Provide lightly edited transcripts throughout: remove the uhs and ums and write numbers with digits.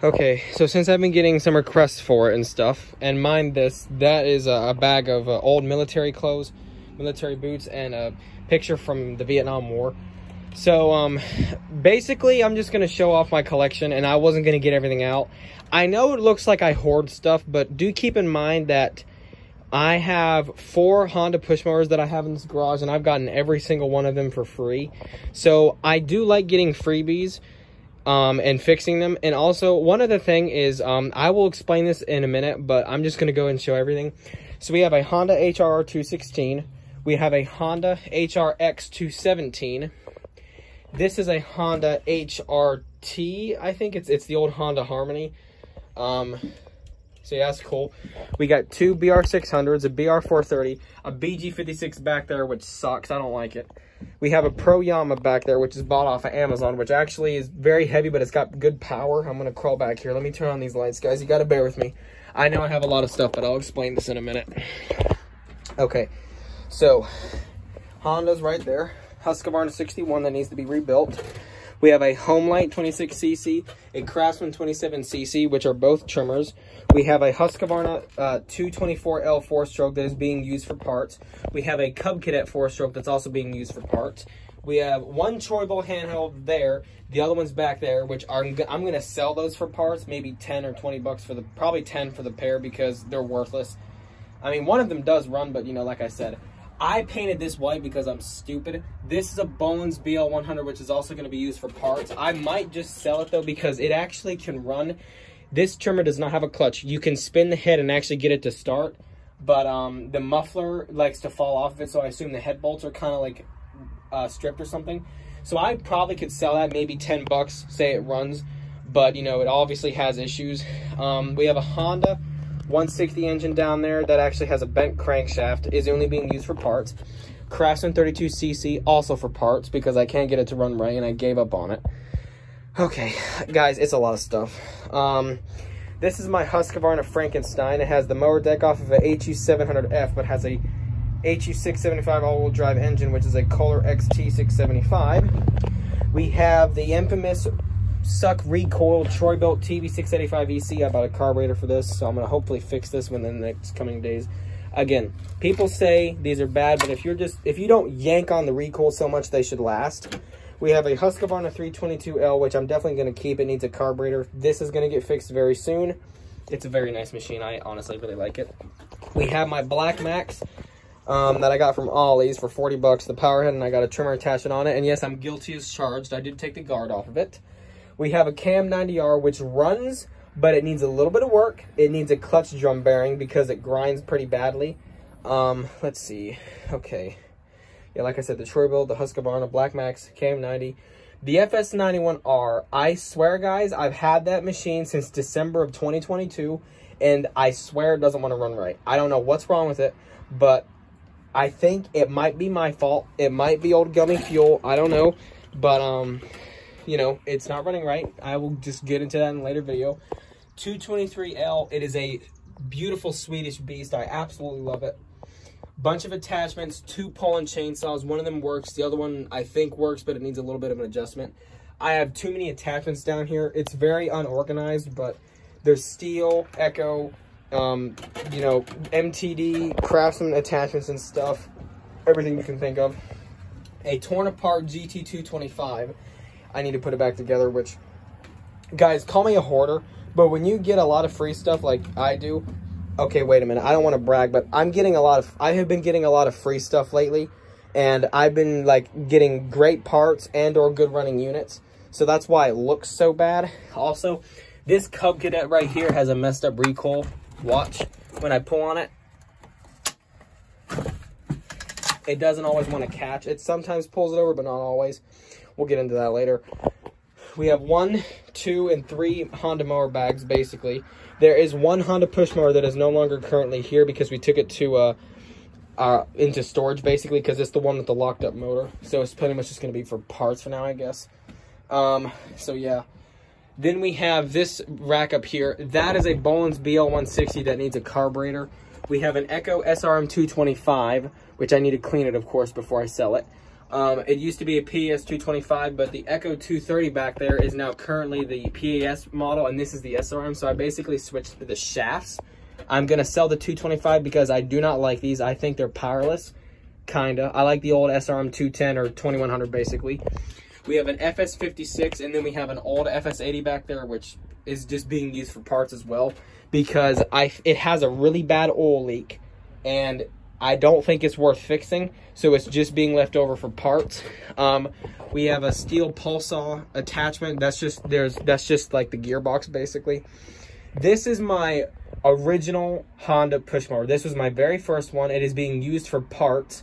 Okay, so since I've been getting some requests for it and stuff, and mind this, that is a bag of old military clothes, military boots, and a picture from the Vietnam War. So, basically, I'm just going to show off my collection, and I wasn't going to get everything out. I know it looks like I hoard stuff, but do keep in mind that I have 4 Honda push mowers that I have in this garage, and I've gotten every single one of them for free. So, I do like getting freebies. And fixing them. And also, one other thing is, I will explain this in a minute, but I'm just going to go and show everything. So we have a Honda HRR 216. We have a Honda HRX 217. This is a Honda HRT. I think it's the old Honda Harmony. So yeah, that's cool. We got 2 BR600s, a BR430, a BG56 back there, which sucks. I don't like it. We have a Pro Yama back there, which is bought off of Amazon, which actually is very heavy, but it's got good power. I'm going to crawl back here. Let me turn on these lights, guys. You got to bear with me. I know I have a lot of stuff, but I'll explain this in a minute. Okay, so Honda's right there. Husqvarna 61 that needs to be rebuilt. We have a Homelight 26cc, a Craftsman 27cc, which are both trimmers. We have a Husqvarna 224L 4-stroke that is being used for parts. We have a Cub Cadet 4-stroke that's also being used for parts. We have one Troy-Bill handheld there. The other one's back there, which I'm going to sell those for parts. Maybe 10 or 20 bucks for the, probably 10 for the pair because they're worthless. I mean, one of them does run, but, you know, like I said, I painted this white because I'm stupid. This is a Bones BL100, which is also going to be used for parts. I might just sell it, though, because it actually can run. This trimmer does not have a clutch. You can spin the head and actually get it to start, but the muffler likes to fall off of it, so I assume the head bolts are kind of like stripped or something. So I probably could sell that, maybe 10 bucks, say it runs, but, you know, it obviously has issues. We have a Honda 160 engine down there that actually has a bent crankshaft, is only being used for parts. Craftsman 32cc, also for parts, because I can't get it to run right and I gave up on it. Okay, guys, it's a lot of stuff. This is my Husqvarna Frankenstein. It has the mower deck off of a HU700F, but has a HU675 all-wheel drive engine, which is a Kohler XT675. We have the infamous suck recoil Troy-Bilt TV685EC. I bought a carburetor for this, so I'm going to hopefully fix this within the next coming days. Again, people say these are bad, but if you don't yank on the recoil so much, they should last. We have a Husqvarna 322L, which I'm definitely going to keep. It needs a carburetor. This is going to get fixed very soon. It's a very nice machine. I honestly really like it. We have my RedMax that I got from Ollie's for 40 bucks, the power head, and I got a trimmer attachment on it. And yes, I'm guilty as charged. I did take the guard off of it. We have a Cam 90R, which runs, but it needs a little bit of work. It needs a clutch drum bearing because it grinds pretty badly. Let's see. Okay. Yeah, like I said, the Troy-Bill, the Husqvarna, RedMax, Cam 90. The FS91R, I swear, guys, I've had that machine since December of 2022, and I swear it doesn't want to run right. I don't know what's wrong with it, but I think it might be my fault. It might be old gummy fuel. I don't know, but, you know, it's not running right. I will just get into that in a later video. 223L, it is a beautiful Swedish beast. I absolutely love it. Bunch of attachments, 2 Poland chainsaws. One of them works. The other one I think works, but it needs a little bit of an adjustment. I have too many attachments down here. It's very unorganized, but there's Stihl, Echo, you know, MTD, Craftsman attachments and stuff. Everything you can think of. A torn apart GT225. I need to put it back together, which, guys, call me a hoarder, but when you get a lot of free stuff like I do, okay, wait a minute, I don't want to brag, but I have been getting a lot of free stuff lately, and I've been, like, getting great parts and or good running units, so that's why it looks so bad. Also, this Cub Cadet right here has a messed up recoil. Watch, when I pull on it, it doesn't always want to catch. It sometimes pulls it over, but not always. We'll get into that later. We have 1, 2, and 3 Honda mower bags, basically. There is one Honda push mower that is no longer currently here because we took it to into storage, basically, because it's the one with the locked up motor. So it's pretty much just going to be for parts for now, I guess. So yeah. Then we have this rack up here. That is a Bones BL160 that needs a carburetor. We have an Echo SRM 225, which I need to clean it, of course, before I sell it. It used to be a PAS 225, but the Echo 230 back there is now currently the PAS model, and this is the SRM, so I basically switched to the shafts. I'm going to sell the 225 because I do not like these. I think they're powerless, kinda. I like the old SRM 210 or 2100, basically. We have an FS56, and then we have an old FS80 back there, which is just being used for parts as well, because it has a really bad oil leak, and I don't think it's worth fixing, so it's just being left over for parts. We have a stihl pulse saw attachment. That's just like the gearbox, basically. This is my original Honda push mower. This was my very first one. It is being used for parts,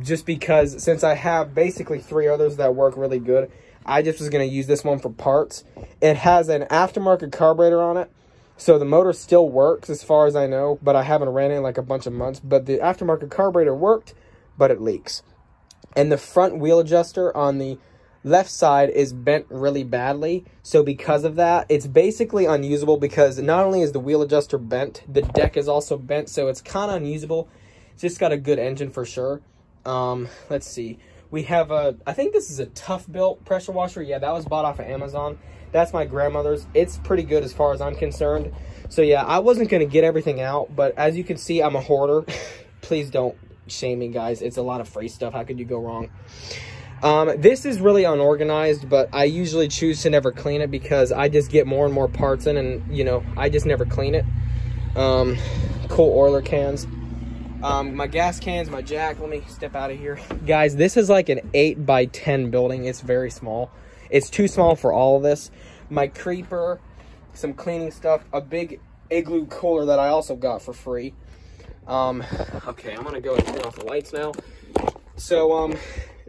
just because since I have basically 3 others that work really good, I just was going to use this one for parts. It has an aftermarket carburetor on it, so the motor still works as far as I know, but I haven't ran it in like a bunch of months. But the aftermarket carburetor worked, but it leaks. And the front wheel adjuster on the left side is bent really badly. So because of that, it's basically unusable, because not only is the wheel adjuster bent, the deck is also bent, so it's kind of unusable. It's just got a good engine for sure. Let's see. We have I think this is a Tough Built pressure washer. Yeah, that was bought off of Amazon. That's my grandmother's. It's pretty good as far as I'm concerned. So yeah, I wasn't going to get everything out, but as you can see, I'm a hoarder. Please don't shame me, guys. It's a lot of free stuff. How could you go wrong? This is really unorganized, but I usually choose to never clean it because I just get more and more parts in, and, you know, I just never clean it. Cool oiler cans. My gas cans, my jack. Let me step out of here. Guys, this is like an 8 by 10 building. It's very small. It's too small for all of this. My creeper, some cleaning stuff, a big igloo cooler that I also got for free. Okay, I'm gonna go and turn off the lights now. So,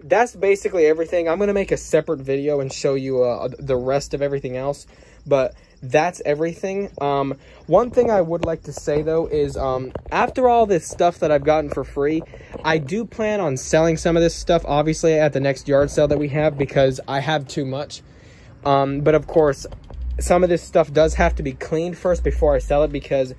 that's basically everything. I'm gonna make a separate video and show you the rest of everything else, but that's everything. One thing I would like to say though is, after all this stuff that I've gotten for free, I do plan on selling some of this stuff, obviously, at the next yard sale that we have, because I have too much. But of course, some of this stuff does have to be cleaned first before I sell it, because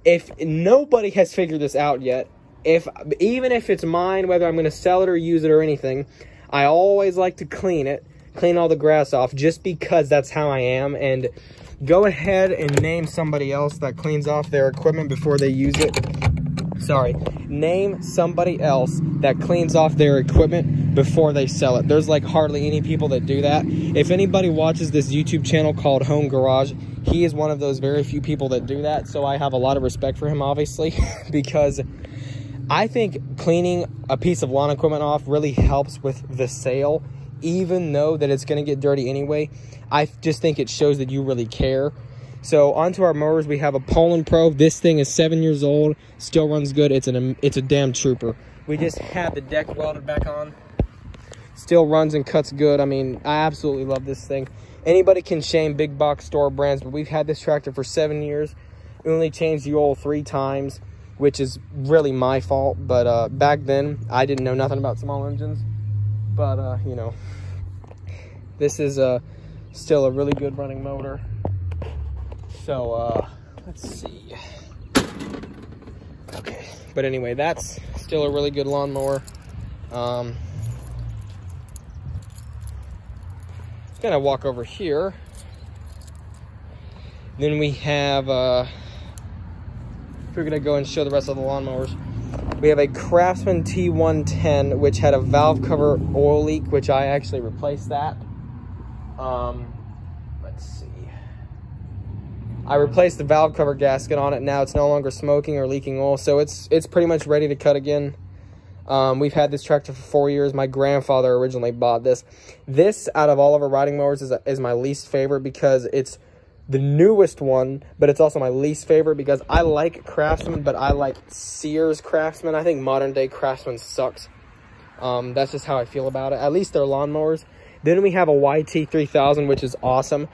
if nobody has figured this out yet, even if it's mine, whether I'm going to sell it or use it or anything, I always like to clean it, clean all the grass off, just because that's how I am. And go ahead and name somebody else that cleans off their equipment before they use it. Sorry, name somebody else that cleans off their equipment before they sell it. There's like hardly any people that do that. If anybody watches this YouTube channel called Home Garage, he is one of those very few people that do that. So I have a lot of respect for him, obviously, because I think cleaning a piece of lawn equipment off really helps with the sale, even though that it's going to get dirty anyway. I just think it shows that you really care. So onto our mowers, we have a Poland Pro. This thing is 7 years old, still runs good. It's a damn trooper. We just had the deck welded back on. Still runs and cuts good. I mean, I absolutely love this thing. Anybody can shame big box store brands, but we've had this tractor for 7 years. We only changed the oil 3 times, which is really my fault. But back then, I didn't know nothing about small engines. But, you know, this is still a really good running motor. So, let's see. Okay, but anyway, that's still a really good lawnmower. Gonna walk over here. Then we have, we're gonna go and show the rest of the lawnmowers. We have a Craftsman T110, which had a valve cover oil leak, which I actually replaced that. Let's see. I replaced the valve cover gasket on it. Now it's no longer smoking or leaking oil, so it's pretty much ready to cut again. We've had this tractor for 4 years. My grandfather originally bought this. This, out of all of our riding mowers, is my least favorite because it's the newest one, but it's also my least favorite because I like Craftsman, but I like Sears Craftsman. I think modern day Craftsman sucks. That's just how I feel about it. At least they're lawnmowers. Then we have a YT3000, which is awesome.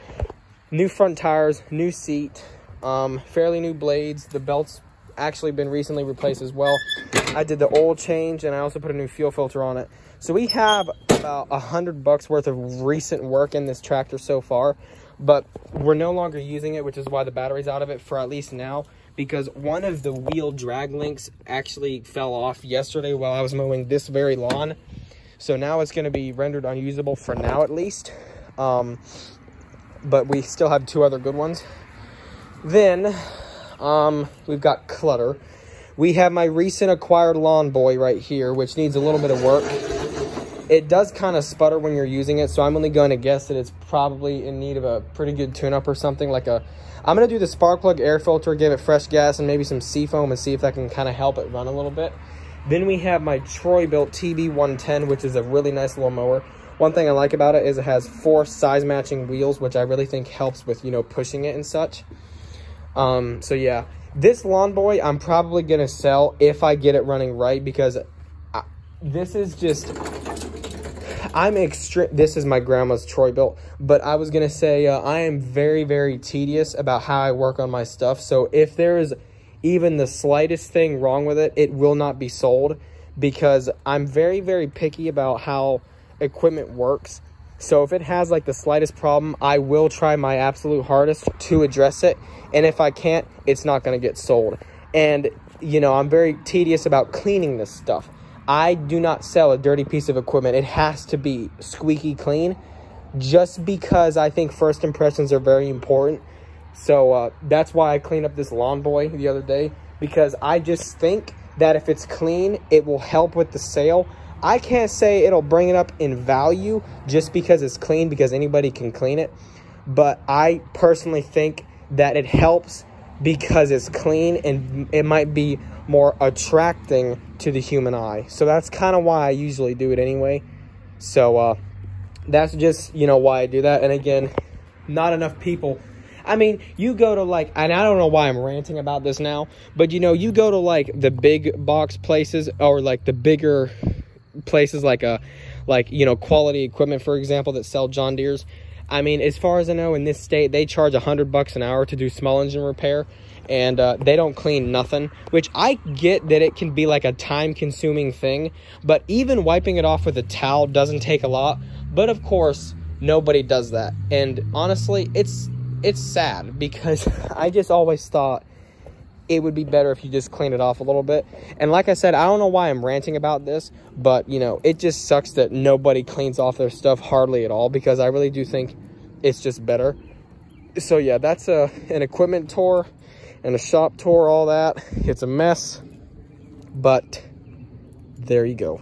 New front tires, new seat, fairly new blades. The belt's actually been recently replaced as well. I did the oil change, and I also put a new fuel filter on it. So we have about $100 worth of recent work in this tractor so far, but we're no longer using it, which is why the battery's out of it for at least now. because one of the wheel drag links actually fell off yesterday while I was mowing this very lawn. So now it's going to be rendered unusable for now at least. But we still have 2 other good ones. Then we've got clutter. We have my recent acquired lawn boy right here, which needs a little bit of work. It does kind of sputter when you're using it, so I'm only going to guess that it's probably in need of a pretty good tune-up or something. I'm going to do the spark plug air filter, give it fresh gas and maybe some seafoam and see if that can kind of help it run a little bit. Then we have my Troy-built TB110, which is a really nice little mower. One thing I like about it is it has 4 size-matching wheels, which I really think helps with, you know, pushing it and such. So yeah, this lawn boy I'm probably going to sell if I get it running right, because this is just... this is my grandma's Troy built, but I was going to say I am very, very tedious about how I work on my stuff. So if there is even the slightest thing wrong with it, it will not be sold, because I'm very, very picky about how equipment works. So if it has like the slightest problem, I will try my absolute hardest to address it. And if I can't, it's not going to get sold. And, you know, I'm very tedious about cleaning this stuff. I do not sell a dirty piece of equipment. It has to be squeaky clean, just because I think first impressions are very important. So that's why I cleaned up this lawn boy the other day, because I just think that if it's clean, it will help with the sale. I can't say it'll bring it up in value just because it's clean, because anybody can clean it. But I personally think that it helps because it's clean, and it might be more attracting to the human eye. So that's kind of why I usually do it anyway. So that's just, you know, why I do that. And again, not enough people. I mean, you go to like, and I don't know why I'm ranting about this now, but you know, you go to like the big box places, or like the bigger places like you know, Quality Equipment, for example, that sell John Deere's. I mean, as far as I know, in this state, they charge $100 an hour to do small engine repair, and they don't clean nothing, which I get that it can be like a time-consuming thing, but even wiping it off with a towel doesn't take a lot. But of course, nobody does that, and honestly, it's sad, because I just always thought it would be better if you just clean it off a little bit. And like I said, I don't know why I'm ranting about this, but you know, it just sucks that nobody cleans off their stuff hardly at all, because I really do think it's just better. So yeah, that's an equipment tour and a shop tour, all that. It's a mess, but there you go.